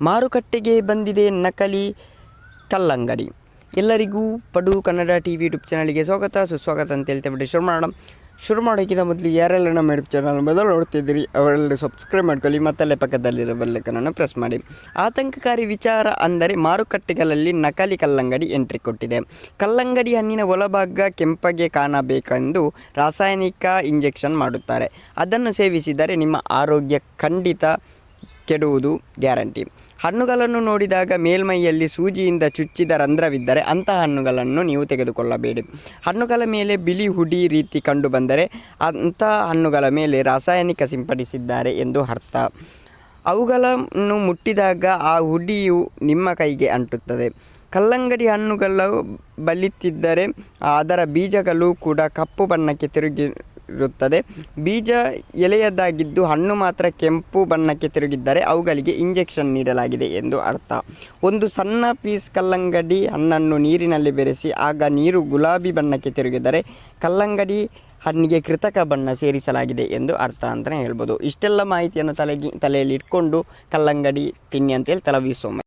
ಮಾರುಕಟ್ಟೆಗೆ ಬಂದಿದೆ ನಕಲಿ ಕಲ್ಲಂಗಡಿ. ಎಲ್ಲರಿಗೂ ಪಡು ಕನ್ನಡ TV ಯೂಟ್ಯೂಬ್ ಚಾನಲ್ಗೆ ಸುಸ್ವಾಗತ ಅಂತ ಹೇಳ್ತೇವೆ. ಶುರು ಮಾಡೋಕ್ಕಿಂತ ಮೊದಲು ಯಾರೆಲ್ಲ ನಮ್ಮ ಯೂಟ್ಯೂಬ್ ಚಾನಲ್ ಮೊದಲು ನೋಡ್ತಿದ್ದೀರಿ ಅವರೆಲ್ಲ ಸಬ್ಸ್ಕ್ರೈಬ್ ಮಾಡ್ಕೊಳ್ಳಿ, ಮತ್ತಲ್ಲೇ ಪಕ್ಕದಲ್ಲಿರೋ ಬೆಲ್ಲೈಕನನ್ನು ಪ್ರೆಸ್ ಮಾಡಿ. ಆತಂಕಕಾರಿ ವಿಚಾರ ಅಂದರೆ ಮಾರುಕಟ್ಟೆಗಳಲ್ಲಿ ನಕಲಿ ಕಲ್ಲಂಗಡಿ ಎಂಟ್ರಿ ಕೊಟ್ಟಿದೆ. ಕಲ್ಲಂಗಡಿ ಹಣ್ಣಿನ ಒಳಭಾಗ ಕೆಂಪಗೆ ಕಾಣಬೇಕೆಂದು ರಾಸಾಯನಿಕ ಇಂಜೆಕ್ಷನ್ ಮಾಡುತ್ತಾರೆ. ಅದನ್ನು ಸೇವಿಸಿದರೆ ನಿಮ್ಮ ಆರೋಗ್ಯ ಖಂಡಿತ ಕೆಡುವುದು ಗ್ಯಾರಂಟಿ. ಹಣ್ಣುಗಳನ್ನು ನೋಡಿದಾಗ ಮೇಲ್ಮೈಯಲ್ಲಿ ಸೂಜಿಯಿಂದ ಚುಚ್ಚಿದ ರಂಧ್ರವಿದ್ದರೆ ಅಂತಹ ಹಣ್ಣುಗಳನ್ನು ನೀವು ತೆಗೆದುಕೊಳ್ಳಬೇಡಿ. ಹಣ್ಣುಗಳ ಮೇಲೆ ಬಿಳಿ ಹುಡಿ ರೀತಿ ಕಂಡುಬಂದರೆ ಅಂತಹ ಹಣ್ಣುಗಳ ಮೇಲೆ ರಾಸಾಯನಿಕ ಸಿಂಪಡಿಸಿದ್ದಾರೆ ಎಂದು ಅರ್ಥ. ಅವುಗಳನ್ನು ಮುಟ್ಟಿದಾಗ ಆ ಹುಡಿಯು ನಿಮ್ಮ ಕೈಗೆ ಅಂಟುತ್ತದೆ. ಕಲ್ಲಂಗಡಿ ಹಣ್ಣುಗಳು ಬಲಿತಿದ್ದರೆ ಅದರ ಬೀಜಗಳು ಕೂಡ ಕಪ್ಪು ಬಣ್ಣಕ್ಕೆ ತಿರುಗಿರುತ್ತದೆ. ಬೀಜ ಎಳೆಯದಾಗಿದ್ದು ಹಣ್ಣು ಮಾತ್ರ ಕೆಂಪು ಬಣ್ಣಕ್ಕೆ ತಿರುಗಿದ್ದರೆ ಅವುಗಳಿಗೆ ಇಂಜೆಕ್ಷನ್ ನೀಡಲಾಗಿದೆ ಎಂದು ಅರ್ಥ. ಒಂದು ಸಣ್ಣ ಪೀಸ್ ಕಲ್ಲಂಗಡಿ ಹಣ್ಣನ್ನು ನೀರಿನಲ್ಲಿ ಬೆರೆಸಿ ಆಗ ನೀರು ಗುಲಾಬಿ ಬಣ್ಣಕ್ಕೆ ತಿರುಗಿದರೆ ಕಲ್ಲಂಗಡಿ ಹಣ್ಣಿಗೆ ಕೃತಕ ಬಣ್ಣ ಸೇರಿಸಲಾಗಿದೆ ಎಂದು ಅರ್ಥ ಅಂತಲೇ ಹೇಳ್ಬೋದು. ಇಷ್ಟೆಲ್ಲ ಮಾಹಿತಿಯನ್ನು ತಲೆಯಲ್ಲಿ ಇಟ್ಕೊಂಡು ಕಲ್ಲಂಗಡಿ ತಿನ್ನಿ ಅಂತೇಳಿ ತಲವಿಸೋಮ.